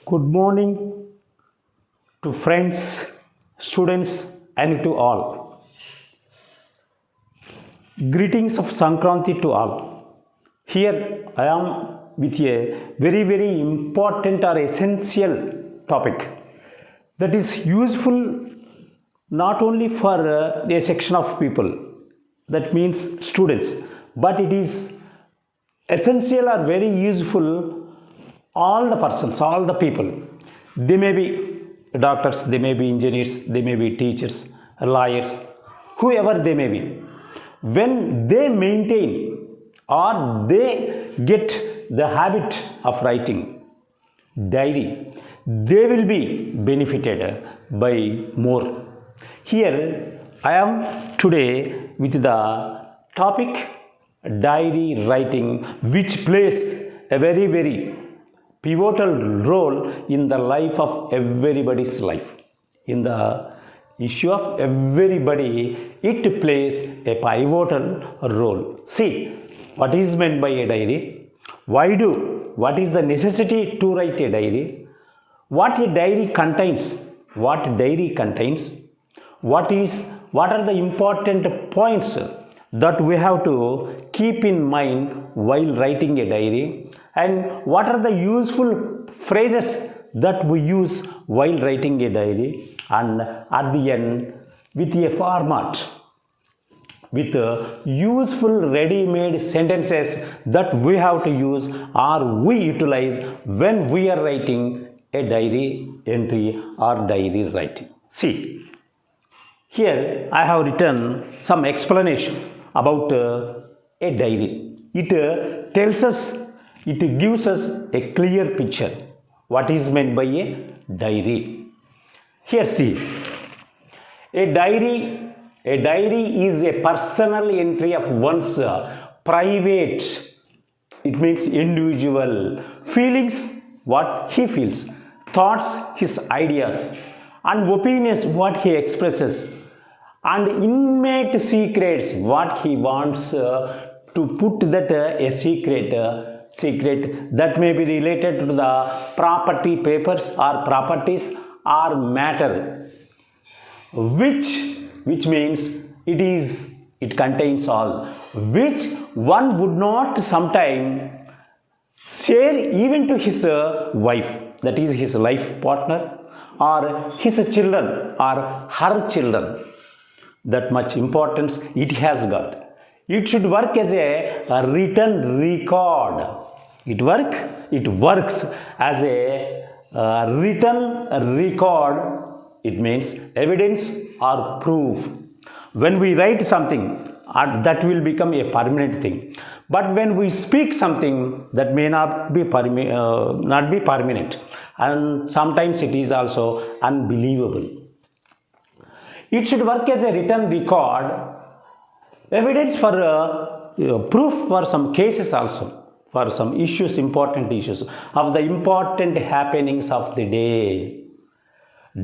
Good morning to friends, students, and to all. Greetings of Sankranti to all. Here I am with a very important or essential topic that is useful not only for a section of people, that means students, but it is essential or very useful all the persons, all the people. They may be doctors, they may be engineers, they may be teachers, lawyers, whoever they may be. When they maintain or they get the habit of writing diary, they will be benefited by more. Here I am today with the topic diary writing, which plays a very pivotal role in the life of everybody's life. In the issue of everybody, it plays a pivotal role. See, what is meant by a diary? What is the necessity to write a diary? What a diary contains? What diary contains? What are the important points that we have to keep in mind while writing a diary, and what are the useful phrases that we use while writing a diary, and at the end with a format, with useful ready-made sentences that we have to use or we utilize when we are writing a diary entry or diary writing. See, here I have written some explanation about a diary. It tells us, it gives us a clear picture what is meant by a diary. Here see, a diary is a personal entry of one's private, it means individual feelings, what he feels, thoughts, his ideas, and opinions, what he expresses, and intimate secrets, what he wants to put that a secret that may be related to the property papers or properties or matter, which means it contains all, which one would not sometime share even to his wife, that is his life partner, or his children or her children. That much importance it has got. It should work as a written record. It works as a written record. It means evidence or proof. When we write something, that will become a permanent thing. But when we speak something, that may not be permanent, and sometimes it is also unbelievable. It should work as a written record, evidence for proof for some cases also, for some issues, important issues of the important happenings of the day.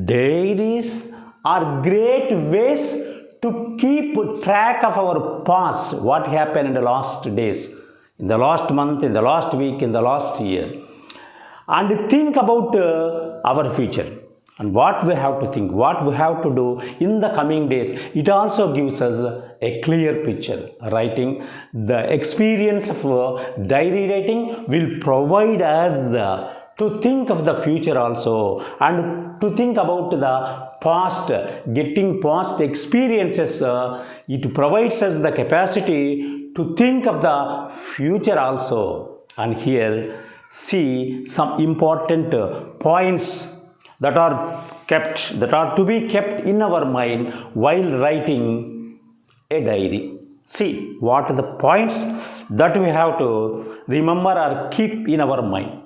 Diaries are great ways to keep track of our past, what happened in the last days, in the last month, in the last week, in the last year, and think about our future. And what we have to think, what we have to do in the coming days. It also gives us a clear picture. Writing, the experience of diary writing will provide us to think of the future also, and to think about the past, getting past experiences. It provides us the capacity to think of the future also. And here see some important points that are to be kept in our mind while writing a diary. See, what are the points that we have to remember or keep in our mind.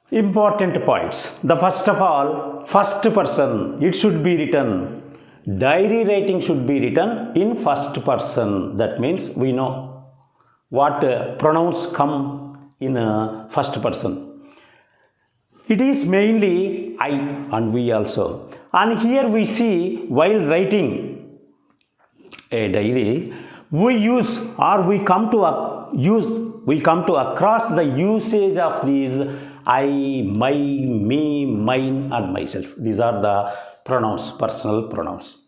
Important points. The first of all, first person, it should be written. Diary writing should be written in first person. That means we know what pronouns come in first person. It is mainly I and we also. And here we see, while writing a diary, we come to across the usage of these I, my, me, mine and myself. These are the pronouns, personal pronouns.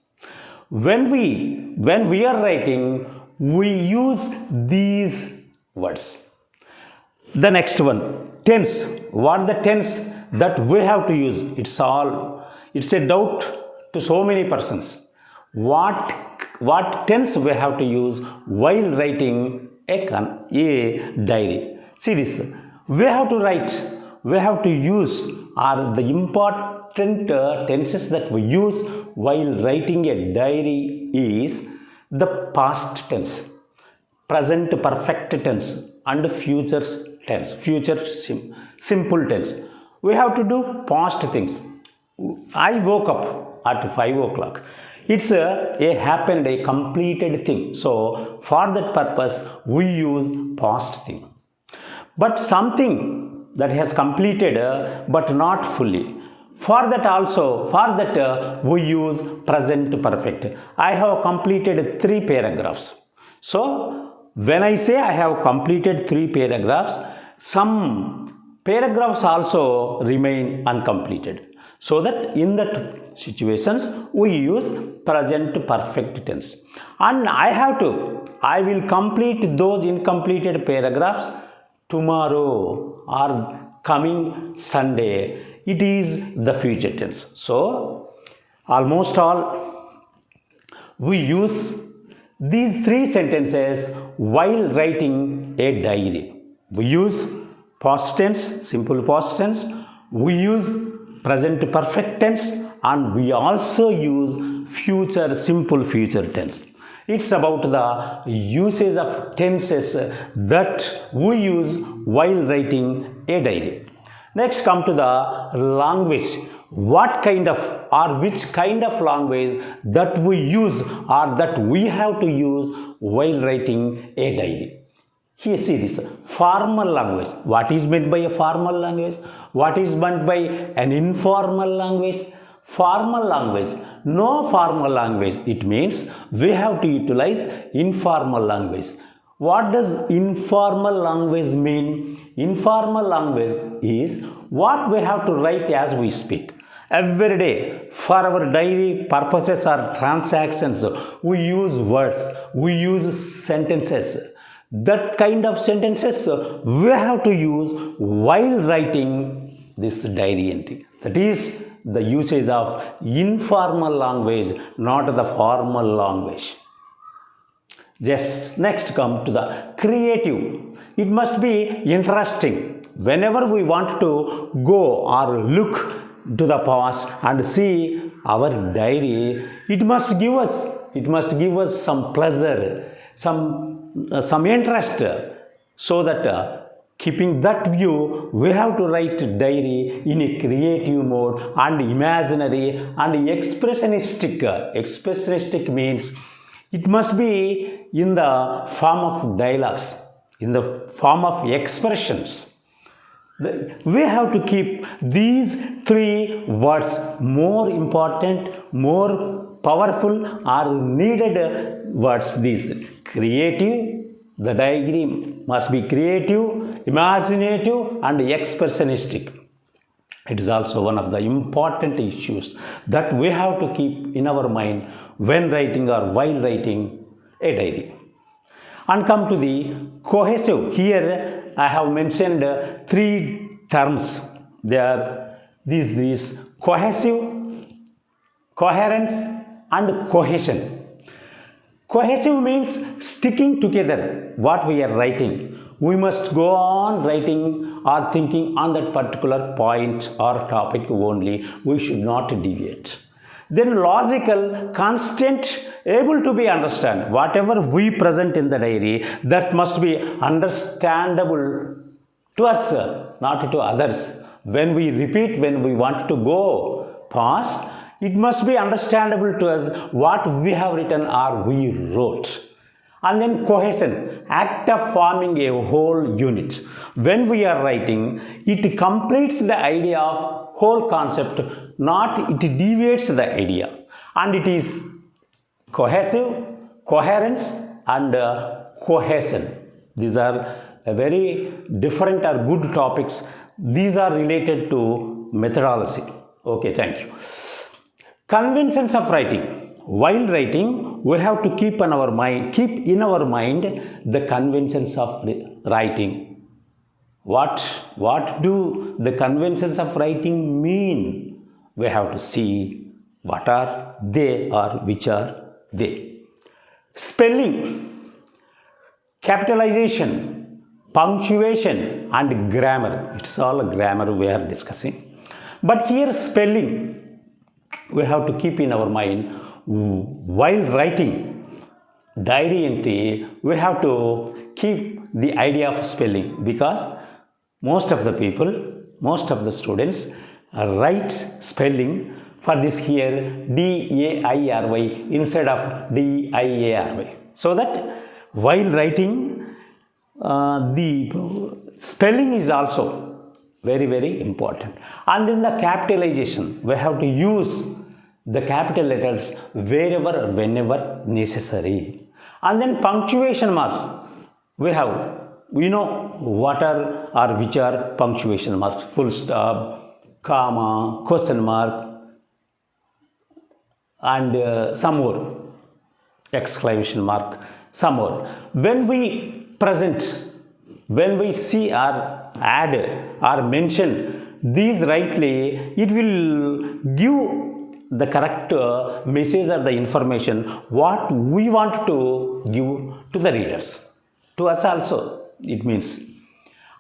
When we are writing, we use these words. The next one, tense. What the tense that we have to use? It's a doubt to so many persons. What tense we have to use while writing a diary? See this. We have to write. We have to use are the important tenses that we use while writing a diary is the past tense, present perfect tense and future tense, simple tense. We have to do past things. I woke up at 5 o'clock. It's a happened, a completed thing. So for that purpose we use past thing. But something that has completed but not fully, for that we use present perfect. I have completed 3 paragraphs. So when I say I have completed 3 paragraphs, some paragraphs also remain uncompleted. So that in that situations we use present perfect tense. And I will complete those incompleted paragraphs tomorrow or coming Sunday. It is the future tense. So almost all we use these 3 sentences while writing a diary. We use past tense, simple past tense. We use present perfect tense, and we also use simple future tense. It's about the usage of tenses that we use while writing a diary. Next, come to the language. What kind of or which kind of language that we use or that we have to use while writing a diary? Here, see this formal language. What is meant by a formal language? What is meant by an informal language? Formal language, no formal language. It means we have to utilize informal language. What does informal language mean? Informal language is what we have to write as we speak. Every day for our diary purposes or transactions, we use words, we use sentences. That kind of sentences we have to use while writing this diary entry. That is the usage of informal language, not the formal language. Just next come to the creative. It must be interesting. Whenever we want to go or look to the past and see our diary, it must give us some pleasure, some interest, so that keeping that view, we have to write diary in a creative mode and imaginary and expressionistic. Expressionistic means it must be in the form of dialogues, in the form of expressions. We have to keep these 3 words more important, more powerful or needed words. These creative, the diary must be creative, imaginative and expressionistic. It is also one of the important issues that we have to keep in our mind when writing or while writing a diary. And come to the cohesive. Here I have mentioned 3 terms. They are these cohesive, coherence and cohesion. Cohesive means sticking together what we are writing. We must go on writing or thinking on that particular point or topic only. We should not deviate. Then logical, constant, able to be understand. Whatever we present in the diary, that must be understandable to us, not to others. When we repeat, when we want to go past, it must be understandable to us what we have written or we wrote. And then cohesion, act of forming a whole unit. When we are writing, it completes the idea of whole concept, not it deviates the idea. And it is cohesive, coherence and cohesion. These are very different or good topics These are related to methodology. Okay, thank you. Conventions of writing. While writing, we have to keep in our mind the conventions of writing. What do the conventions of writing mean? We have to see what are they or which are they. Spelling, capitalization, punctuation and grammar. It's all grammar we are discussing. But here spelling, we have to keep in our mind while writing diary entry, we have to keep the idea of spelling, because most of the people, most of the students write spelling for this here D-A-I-R-Y instead of D-I-A-R-Y. So that while writing, the spelling is also very important. And then the capitalization, we have to use the capital letters wherever, whenever necessary. And then punctuation marks, we know what are or which are punctuation marks: full stop, comma, question mark, and some more, exclamation mark, some more. When we present, when we see or add or mention these rightly, it will give the correct message or the information what we want to give to the readers, to us also it means.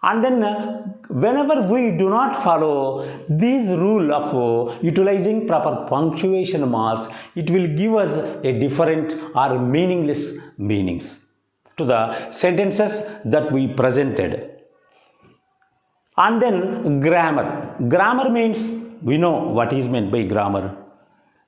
And then whenever we do not follow this rule of utilizing proper punctuation marks, it will give us a different or meaningless meanings to the sentences that we presented. And then grammar. Grammar means, we know what is meant by grammar.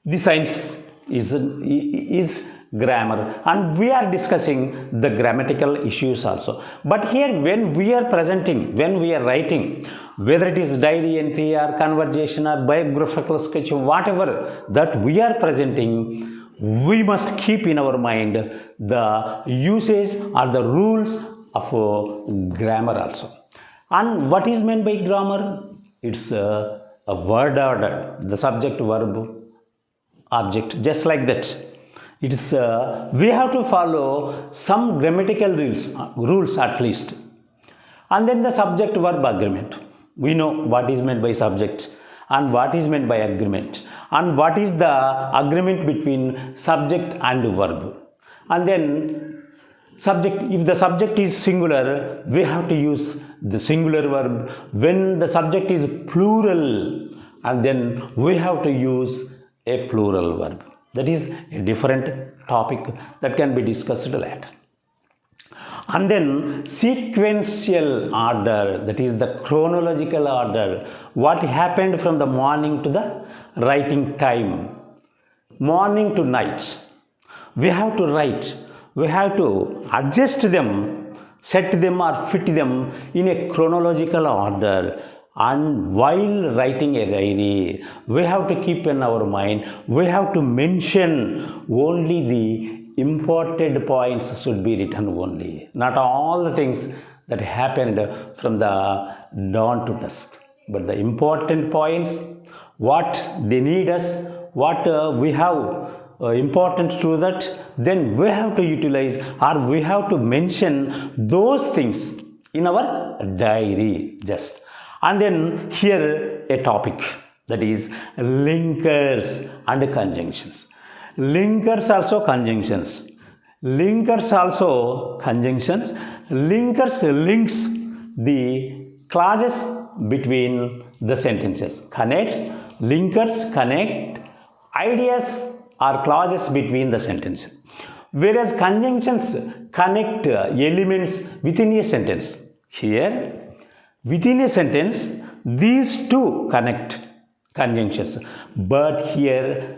The science is grammar, and we are discussing the grammatical issues also. But here when we are presenting, when we are writing, whether it is diary entry or conversation or biographical sketch, whatever that we are presenting, we must keep in our mind the usage or the rules of grammar also. And what is meant by grammar? It's a word order, the subject, verb, object, just like that. It is we have to follow some grammatical rules at least. And then the subject verb agreement, we know what is meant by subject and what is meant by agreement, and what is the agreement between subject and verb. And then subject, if the subject is singular, we have to use the singular verb. When the subject is plural, and then we have to use a plural verb. That is a different topic that can be discussed later. And then sequential order, that is the chronological order, what happened from the morning to the writing time, morning to night. We have to write, we have to adjust them, set them or fit them in a chronological order. And while writing a diary, we have to keep in our mind, we have to mention only the important points should be written only. Not all the things that happened from the dawn to dusk, but the important points, what they need us, what we have important to that, then we have to utilize or we have to mention those things in our diary just. And then here a topic, that is linkers and conjunctions. Linkers also conjunctions. Linkers also conjunctions. Linkers links the clauses between the sentences. Connects, linkers connect ideas or clauses between the sentences. Whereas conjunctions connect elements within a sentence. Here, within a sentence, these two connect conjunctions. But here,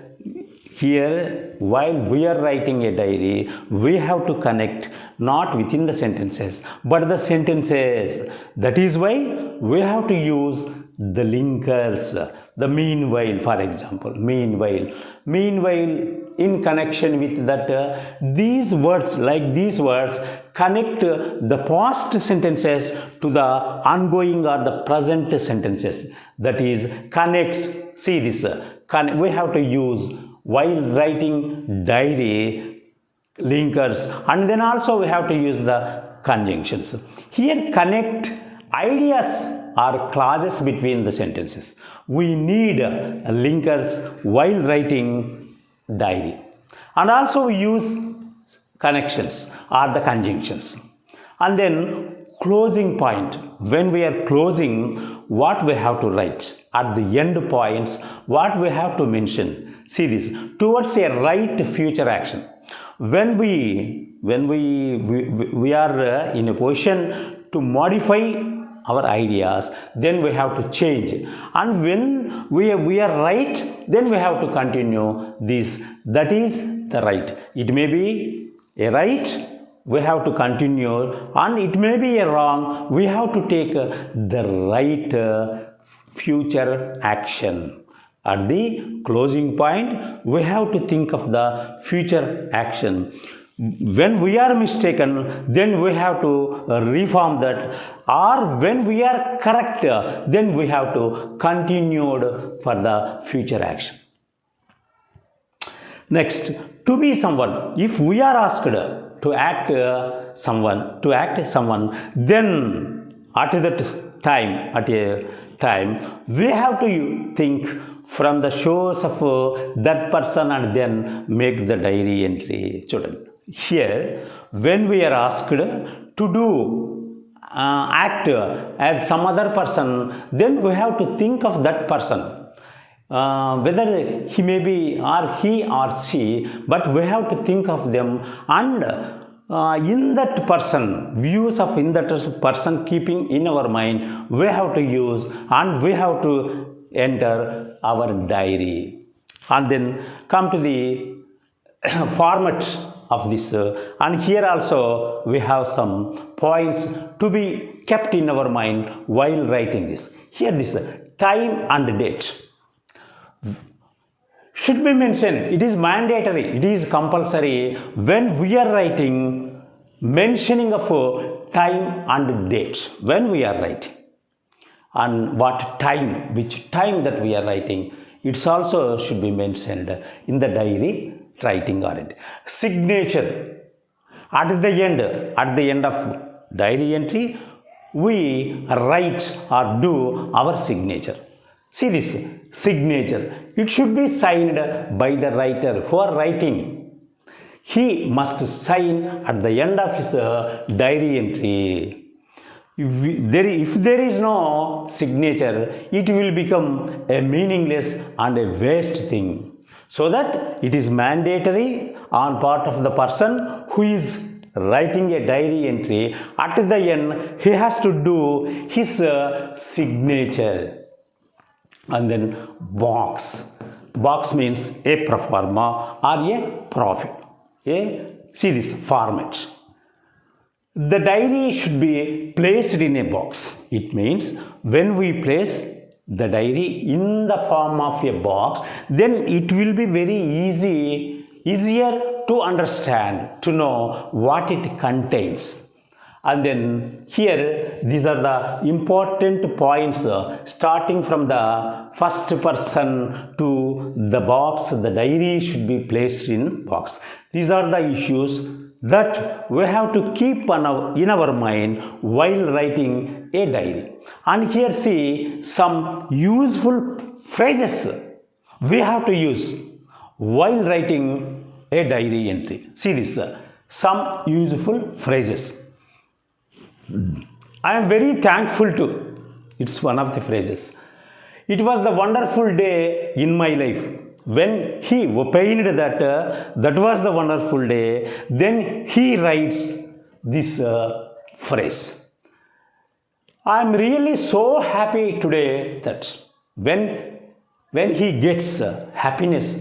while we are writing a diary, we have to connect not within the sentences, but the sentences. That is why we have to use the linkers. the meanwhile, for example, meanwhile in connection with that, these words, like these words connect the past sentences to the ongoing or the present sentences, that is connects. See this, we have to use while writing diary linkers, and then also we have to use the conjunctions. Here connect ideas or clauses between the sentences. We need linkers while writing diary, and also we use connections or the conjunctions. And then closing point, when we are closing, what we have to write at the end points, what we have to mention. See this, towards a right future action. When we are in a position to modify our ideas, then we have to change, and when we are right, then we have to continue this. That is the right. It may be a right, we have to continue, and it may be a wrong, we have to take the right future action. At the closing point, we have to think of the future action. When we are mistaken, then we have to reform that, or when we are correct, then we have to continue for the future action. Next, to be someone. If we are asked to act someone, then at a time, we have to think from the shows of that person and then make the diary entry. Children, here when we are asked to do act as some other person, then we have to think of that person, whether he may be or he or she, but we have to think of them, and in that person, views of in that person keeping in our mind, we have to use and we have to enter our diary. And then come to the format of this, and here also we have some points to be kept in our mind while writing this. Here this time and date should be mentioned. It is mandatory, it is compulsory when we are writing, mentioning of time and date when we are writing, and what time, which time that we are writing, it's also should be mentioned in the diary writing or it. Signature at the end of diary entry, we write or do our signature. See this signature, it should be signed by the writer who are writing. He must sign at the end of his diary entry. If there is no signature, it will become a meaningless and a waste thing. So that it is mandatory on part of the person who is writing a diary entry. At the end, he has to do his signature. And then box means a pro forma or a profit. See this format. The diary should be placed in a box. It means when we place the diary in the form of a box, then it will be very easier to understand, to know what it contains. And then here these are the important points, starting from the first person to the box. The diary should be placed in box. These are the issues that we have to keep in our mind while writing a diary. And here see some useful phrases we have to use while writing a diary entry. See this, some useful phrases. I am very thankful to, it's one of the phrases. It was the wonderful day in my life. When he opined that that was the wonderful day, then he writes this phrase. I am really so happy today, that when he gets happiness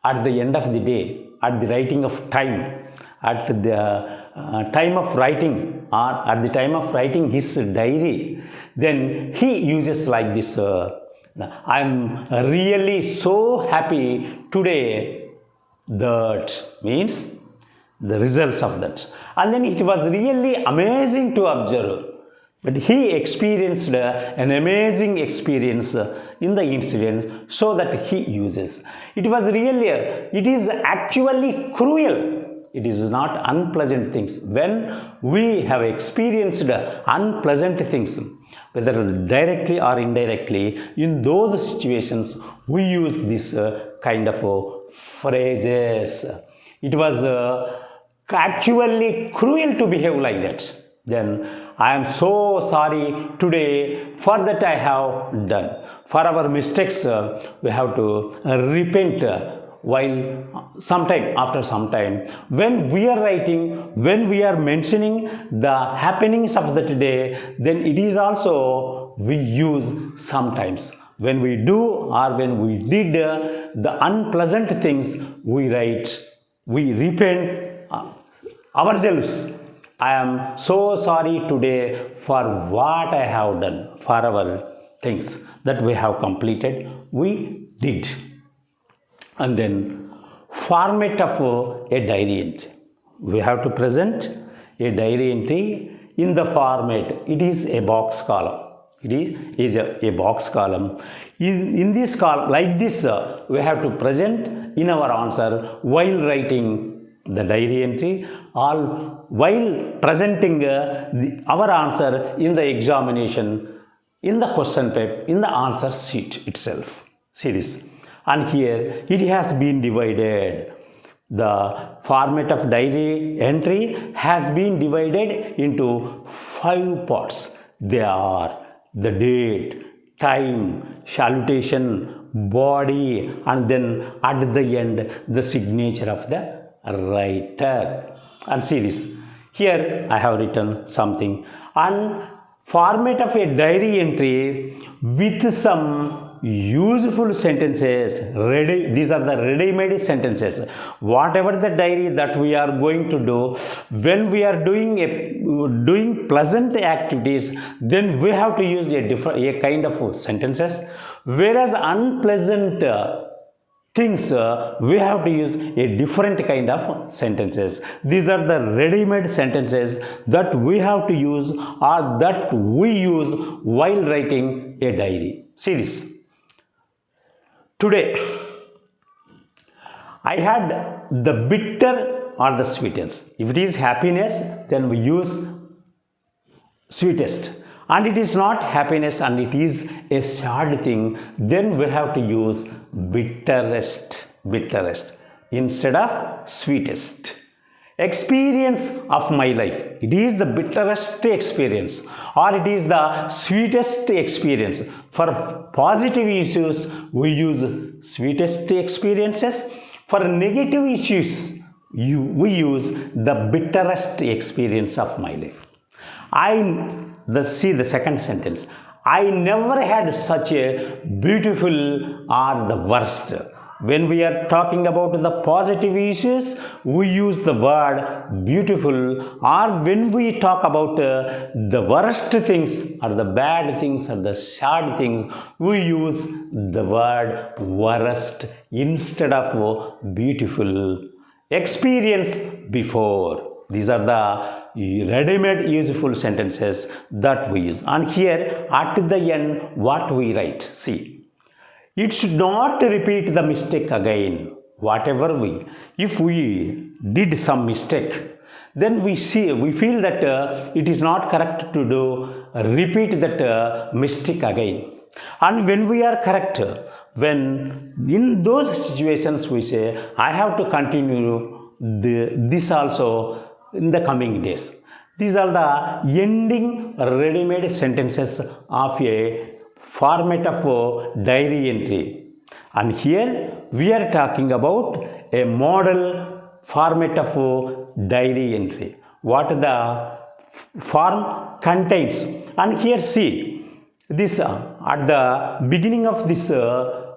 at the end of the day, at the writing of time, at the time of writing, or at the time of writing his diary, then he uses like this I'm really so happy today. That means the results of that. And then it was really amazing to observe. But he experienced an amazing experience in the incident, so that he uses. It was really, it is actually cruel. It is not unpleasant things. When we have experienced unpleasant things, whether directly or indirectly, in those situations, we use this kind of phrases. It was actually cruel to behave like that. Then I am so sorry today for that I have done. For our mistakes, we have to repent while sometime, after some time, when we are writing, when we are mentioning the happenings of that day, then it is also we use sometimes. When we do or when we did the unpleasant things, we write, we repent ourselves. I am so sorry today for what I have done, for our things that we have completed, we did. And then format of a diary entry. We have to present a diary entry in the format. It is a box column. It is a box column. In this column, like this, we have to present in our answer while writing the diary entry, or while presenting our answer in the examination, in the question paper, in the answer sheet itself. See this. And here it has been divided. The format of diary entry has been divided into 5 parts. They are the date, time, salutation, body, and then at the end the signature of the writer. And see this. Here I have written something. And format of a diary entry with some useful sentences. These are the ready-made sentences. Whatever the diary that we are going to do, when we are doing pleasant activities, then we have to use a kind of sentences. Whereas unpleasant things, we have to use a different kind of sentences. These are the ready-made sentences that we have to use, or that we use while writing a diary. See this. Today I had the bitter or the sweetest. If it is happiness, then we use sweetest. And it is not happiness and it is a sad thing, then we have to use bitterest instead of sweetest. Experience of my life, it is the bitterest experience or it is the sweetest experience. For positive issues, we use sweetest experiences. For negative issues, we use the bitterest experience of my life. See the second sentence. I never had such a beautiful or the worst. When we are talking about the positive issues, we use the word beautiful, or when we talk about the worst things or the bad things or the sad things, we use the word worst instead of beautiful. Experience before. These are the ready-made useful sentences that we use. And here at the end, what we write, see, it should not repeat the mistake again. Whatever if we did some mistake, then we feel that it is not correct to repeat that mistake again. And when we are correct, when in those situations we say, I have to continue this also in the coming days. These are the ending ready-made sentences of a format of diary entry. And here we are talking about a model format of diary entry. What the form contains. And here see, this at the beginning of this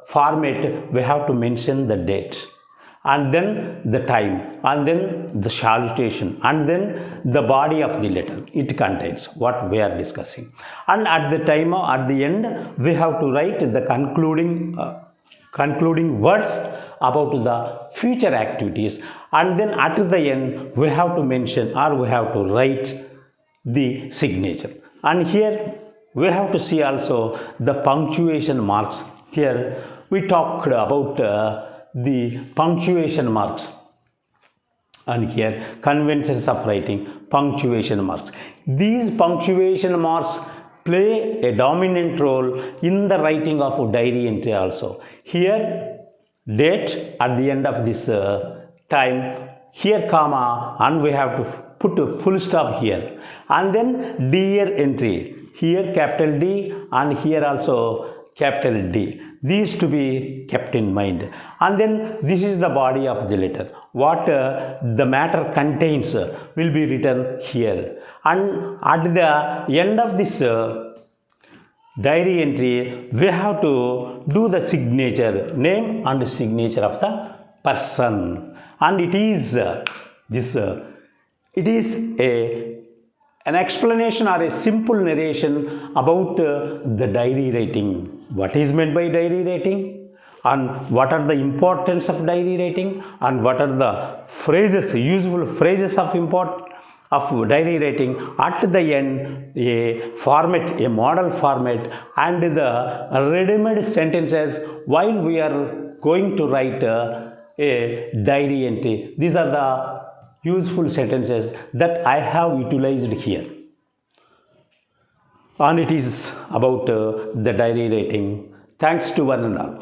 format, we have to mention the date. and then the time, and then the salutation, and then the body of the letter it contains what we are discussing. And at the time, at the end, we have to write the concluding words about the future activities, and then at the end we have to mention or we have to write the signature. And here we have to see also the punctuation marks. Here we talked about the punctuation marks, and here conventions of writing, punctuation marks. These punctuation marks play a dominant role in the writing of diary entry also. Here date at the end of this time, here comma, and we have to put a full stop here, and then dear entry, here capital D and here also capital D. These to be kept in mind. And then this is the body of the letter. What the matter contains will be written here. And at the end of this diary entry, we have to do the signature, name and signature of the person. And it is it is an explanation or a simple narration about the diary writing. What is meant by diary writing, and what are the importance of diary writing, and what are the phrases, useful phrases of diary writing. At the end, a format, a model format, and the ready-made sentences while we are going to write a diary entry. These are the useful sentences that I have utilized here. And it is about the diary writing. Thanks to one and all.